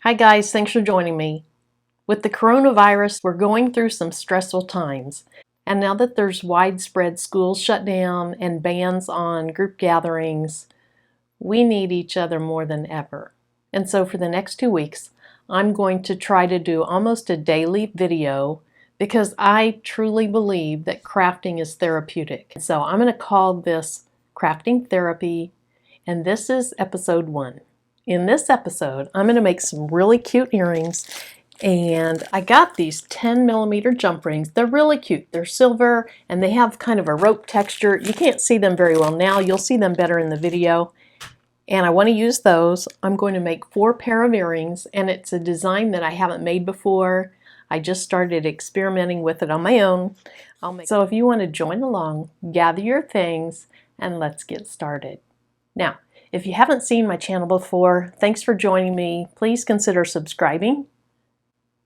Hi guys, thanks for joining me. With the coronavirus, we're going through some stressful times. And now that there's widespread schools shut down and bans on group gatherings, we need each other more than ever. And so for the next 2 weeks, I'm going to try to do almost a daily video because I truly believe that crafting is therapeutic. So I'm going to call this Crafting Therapy, and this is episode 1. In this episode, I'm going to make some really cute earrings, and I got these 10mm jump rings. They're really cute. They're silver and they have kind of a rope texture. You can't see them very well now. You'll see them better in the video. And I want to use those. I'm going to make 4 pair of earrings, and it's a design that I haven't made before. I just started experimenting with it on my own. So if you want to join along, gather your things and let's get started. Now, if you haven't seen my channel before, thanks for joining me. Please consider subscribing.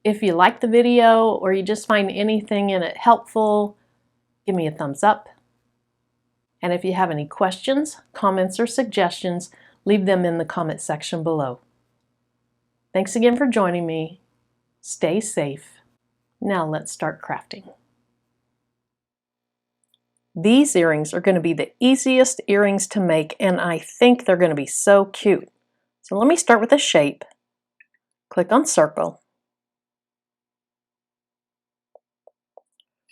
If you like the video or you just find anything in it helpful, give me a thumbs up. And if you have any questions, comments, or suggestions, leave them in the comment section below. Thanks again for joining me. Stay safe. Now let's start crafting. These earrings are going to be the easiest earrings to make, and I think they're going to be so cute. So let me start with a shape. Click on circle.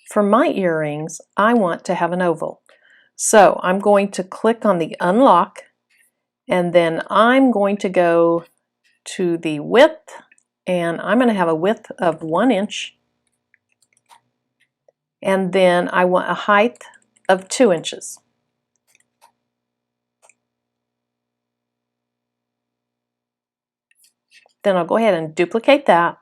For my earrings, I want to have an oval. So I'm going to click on the unlock, and then I'm going to go to the width, and I'm going to have a width of 1 inch, and then I want a height of 2 inches. Then I'll go ahead and duplicate that,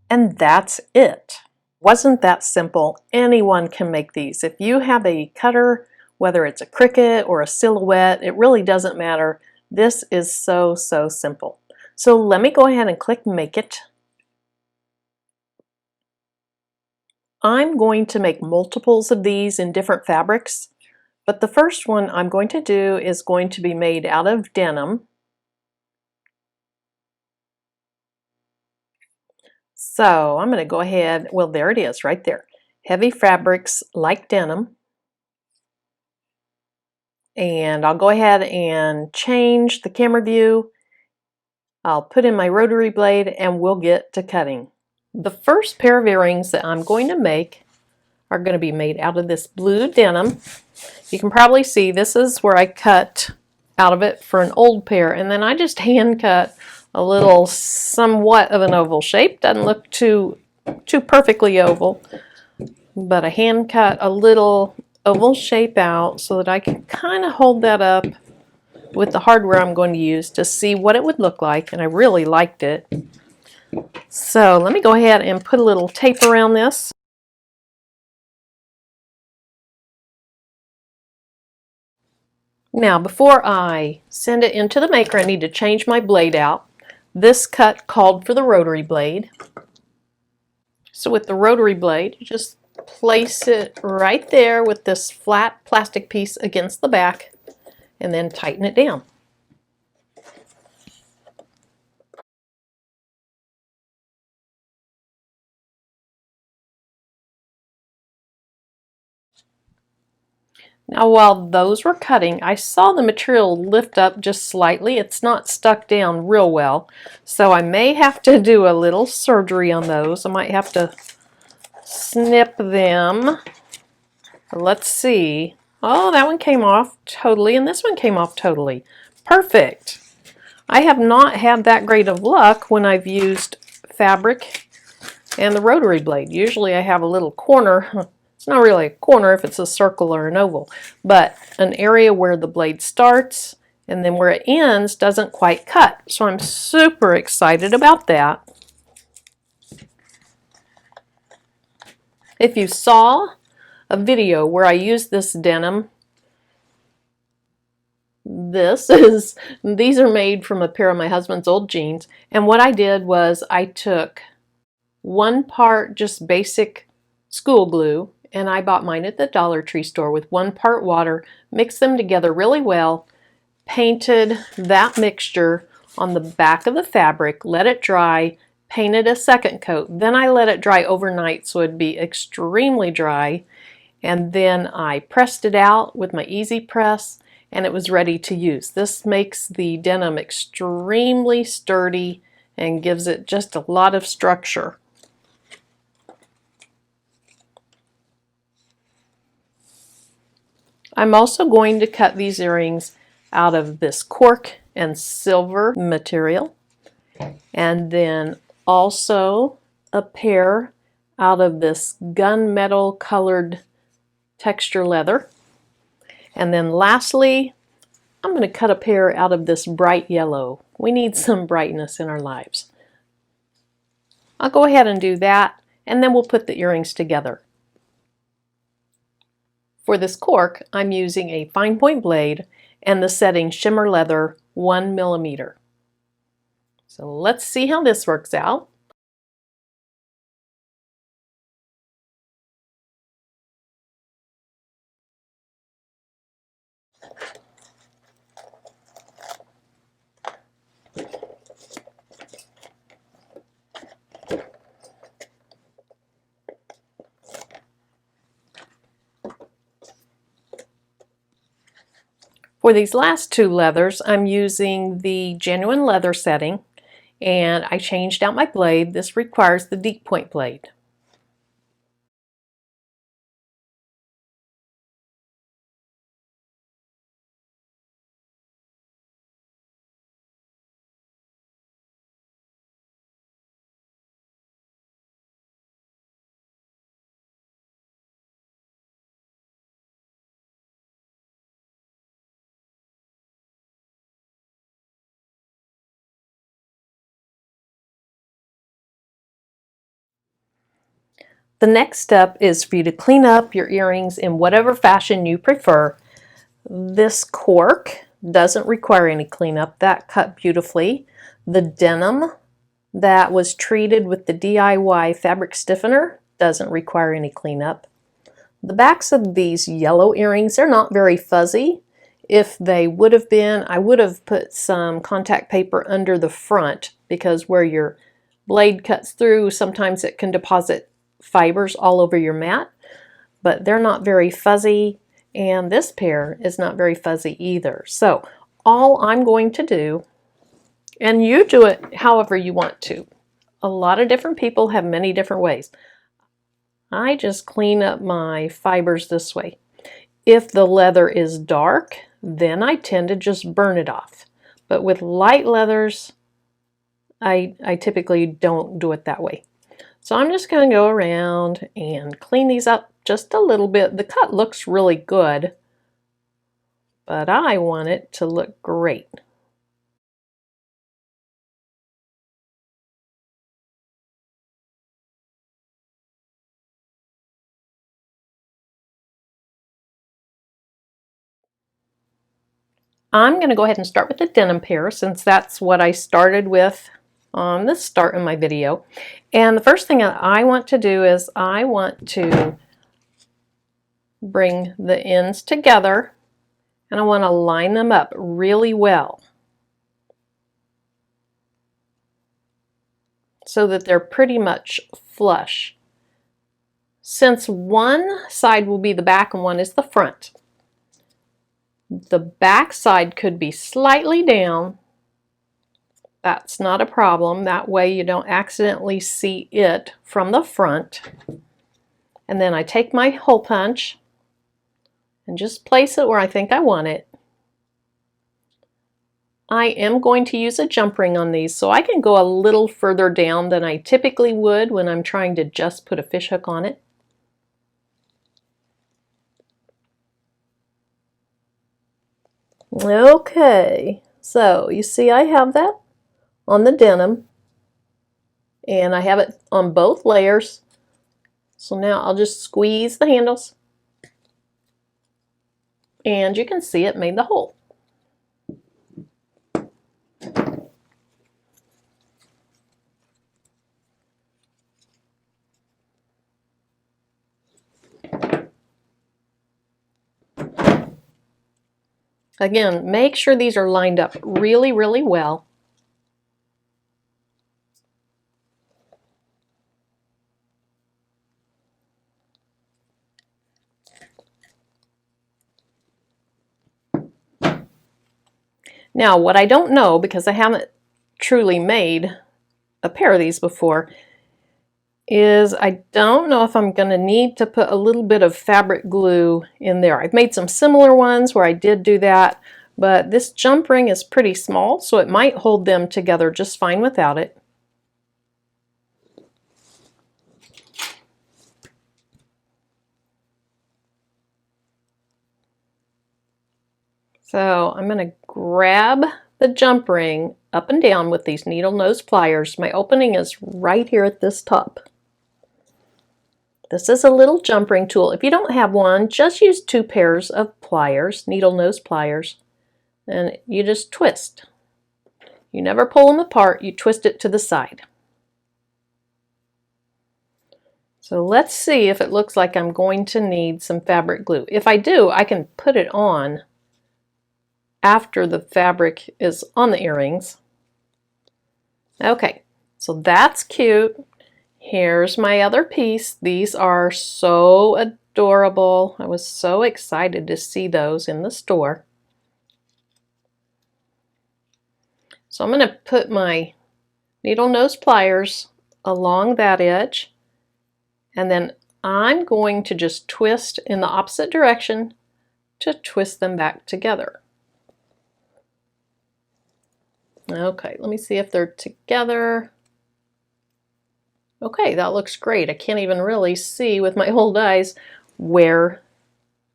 and that's it. Wasn't that simple? Anyone can make these. If you have a cutter, whether it's a Cricut or a Silhouette, it really doesn't matter. This is so simple. So let me go ahead and click Make It. I'm going to make multiples of these in different fabrics, but the first one I'm going to do is going to be made out of denim. So I'm going to go ahead, well, there it is right there. Heavy fabrics like denim. And I'll go ahead and change the camera view. I'll put in my rotary blade and we'll get to cutting. The first pair of earrings that I'm going to make are going to be made out of this blue denim. You can probably see this is where I cut out of it for an old pair, and then I just hand cut a little somewhat of an oval shape. Doesn't look too perfectly oval, but I hand cut a little oval shape out so that I can kind of hold that up with the hardware I'm going to use to see what it would look like, and I really liked it. So let me go ahead and put a little tape around this. Now before I send it into the maker, I need to change my blade out. This cut called for the rotary blade. So with the rotary blade, you just place it right there with this flat plastic piece against the back and then tighten it down. Now while those were cutting, I saw the material lift up just slightly. It's not stuck down real well, so I may have to do a little surgery on those. I might have to snip them. Let's see. Oh, that one came off totally, and this one came off totally. Perfect. I have not had that great of luck when I've used fabric and the rotary blade. Usually I have a little corner. It's not really a corner if it's a circle or an oval, but an area where the blade starts and then where it ends doesn't quite cut. So I'm super excited about that. If you saw a video where I used this denim, these are made from a pair of my husband's old jeans, and what I did was I took 1 part just basic school glue, and I bought mine at the Dollar Tree store with 1 part water, mixed them together really well, painted that mixture on the back of the fabric, let it dry, painted a second coat. Then I let it dry overnight so it'd be extremely dry. And then I pressed it out with my easy press and it was ready to use. This makes the denim extremely sturdy and gives it just a lot of structure. I'm also going to cut these earrings out of this cork and silver material, and then also a pair out of this gunmetal colored texture leather. And then lastly, I'm going to cut a pair out of this bright yellow. We need some brightness in our lives. I'll go ahead and do that, and then we'll put the earrings together. For this cork, I'm using a fine point blade and the setting Shimmer Leather 1mm. So let's see how this works out. For these last two leathers, I'm using the Genuine Leather setting, and I changed out my blade. This requires the deep point blade. The next step is for you to clean up your earrings in whatever fashion you prefer. This cork doesn't require any cleanup. That cut beautifully. The denim that was treated with the DIY fabric stiffener doesn't require any cleanup. The backs of these yellow earrings, they're not very fuzzy. If they would have been, I would have put some contact paper under the front, because where your blade cuts through, sometimes it can deposit fibers all over your mat, but they're not very fuzzy, and this pair is not very fuzzy either. So all I'm going to do, and you do it however you want to. A lot of different people have many different ways. I just clean up my fibers this way. If the leather is dark, then I tend to just burn it off. But with light leathers, I typically don't do it that way. So I'm just going to go around and clean these up just a little bit. The cut looks really good, but I want it to look great. I'm going to go ahead and start with the denim pair, since that's what I started with on the start of my video. And the first thing I want to do is I want to bring the ends together, and I want to line them up really well so that they're pretty much flush. Since one side will be the back and one is the front, the back side could be slightly down. That's not a problem. That way you don't accidentally see it from the front. And then I take my hole punch and just place it where I think I want it. I am going to use a jump ring on these, so I can go a little further down than I typically would when I'm trying to just put a fish hook on it. Okay, so you see I have that on the denim, and I have it on both layers. So now I'll just squeeze the handles, and you can see it made the hole. Again, make sure these are lined up really, really well. Now, what I don't know, because I haven't truly made a pair of these before, is I don't know if I'm going to need to put a little bit of fabric glue in there. I've made some similar ones where I did do that, but this jump ring is pretty small, so it might hold them together just fine without it. So I'm going to grab the jump ring up and down with these needle nose pliers. My opening is right here at this top. This is a little jump ring tool. If you don't have one, just use 2 pairs of pliers, needle nose pliers, and you just twist. You never pull them apart, you twist it to the side. So let's see if it looks like I'm going to need some fabric glue. If I do, I can put it on after the fabric is on the earrings. Okay, so that's cute. Here's my other piece. These are so adorable. I was so excited to see those in the store. So I'm going to put my needle nose pliers along that edge, and then I'm going to just twist in the opposite direction to twist them back together. Okay, let me see if they're together. Okay, that looks great. I can't even really see with my old eyes where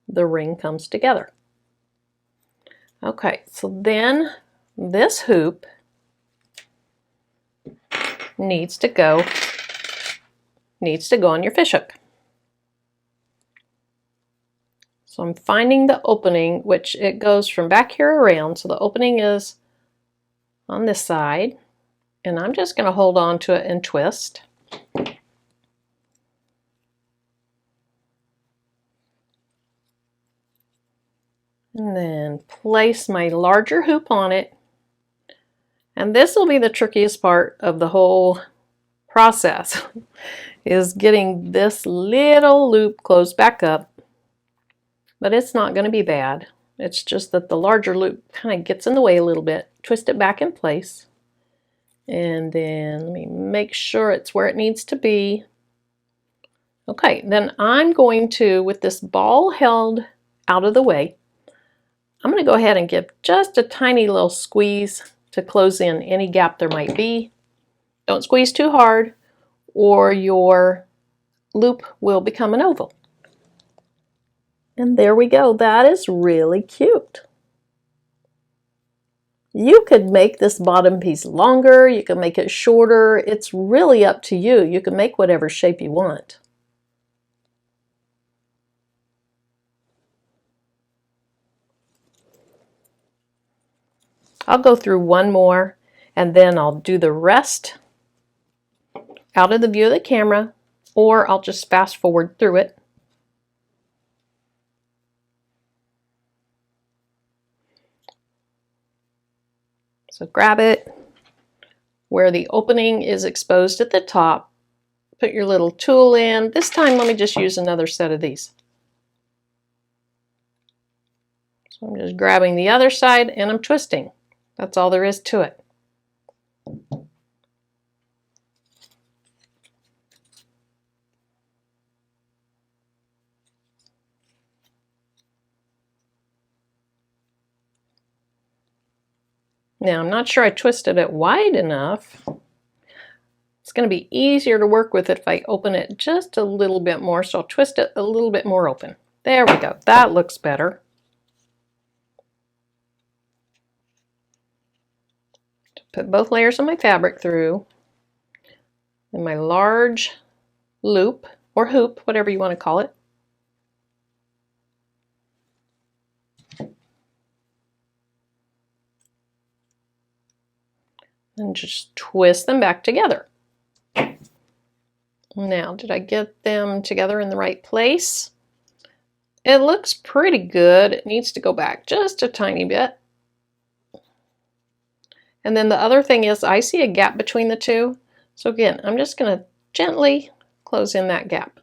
the ring comes together. Okay, so then this hoop needs to go on your fishhook. So I'm finding the opening, which it goes from back here around, so the opening is on this side, and I'm just going to hold on to it and twist. And then place my larger hoop on it. And this will be the trickiest part of the whole process, is getting this little loop closed back up. But it's not going to be bad. It's just that the larger loop kind of gets in the way a little bit. Twist it back in place. And then let me make sure it's where it needs to be. Okay, then I'm going to, with this ball held out of the way, I'm going to go ahead and give just a tiny little squeeze to close in any gap there might be. Don't squeeze too hard or your loop will become an oval. And there we go. That is really cute. You could make this bottom piece longer, you can make it shorter. It's really up to you. You can make whatever shape you want. I'll go through one more and then I'll do the rest out of the view of the camera, or I'll just fast forward through it. So grab it where the opening is exposed at the top, put your little tool in. This time let me just use another set of these. So I'm just grabbing the other side and I'm twisting. That's all there is to it. Now I'm not sure I twisted it wide enough. It's going to be easier to work with it if I open it just a little bit more, so I'll twist it a little bit more open. There we go. That looks better. Put both layers of my fabric through, and my large loop or hoop, whatever you want to call it. And just twist them back together. Now, did I get them together in the right place? It looks pretty good. It needs to go back just a tiny bit. And then the other thing is I see a gap between the two. So again, I'm just going to gently close in that gap.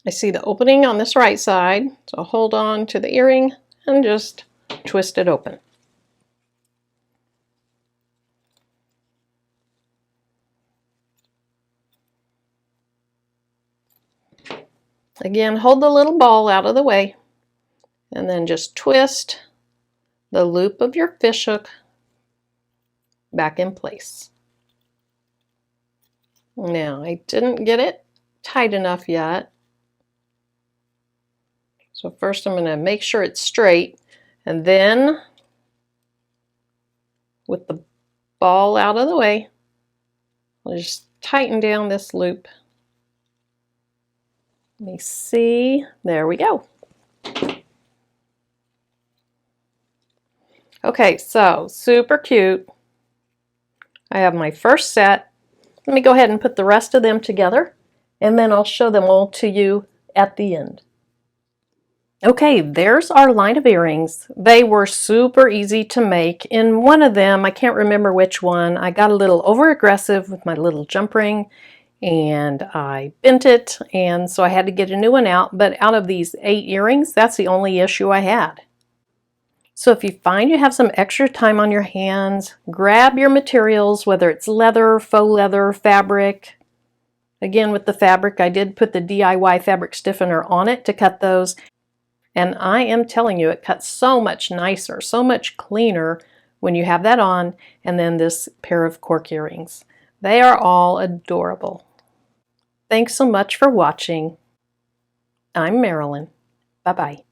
I see the opening on this right side, so I'll hold on to the earring and just twist it open. Again, hold the little ball out of the way and then just twist the loop of your fishhook back in place. Now, I didn't get it tight enough yet. So first I'm going to make sure it's straight, and then with the ball out of the way, I'll just tighten down this loop. Let me see. There we go. Okay, so super cute. I have my first set. Let me go ahead and put the rest of them together, and then I'll show them all to you at the end. Okay, there's our line of earrings. They were super easy to make. In one of them, I can't remember which one, I got a little over aggressive with my little jump ring and I bent it, and so I had to get a new one out. But out of these 8 earrings, that's the only issue I had. So if you find you have some extra time on your hands, grab your materials, whether it's leather, faux leather, fabric. Again, with the fabric, I did put the DIY fabric stiffener on it to cut those. And I am telling you, it cuts so much nicer, so much cleaner when you have that on, and then this pair of cork earrings. They are all adorable. Thanks so much for watching. I'm Marilyn. Bye-bye.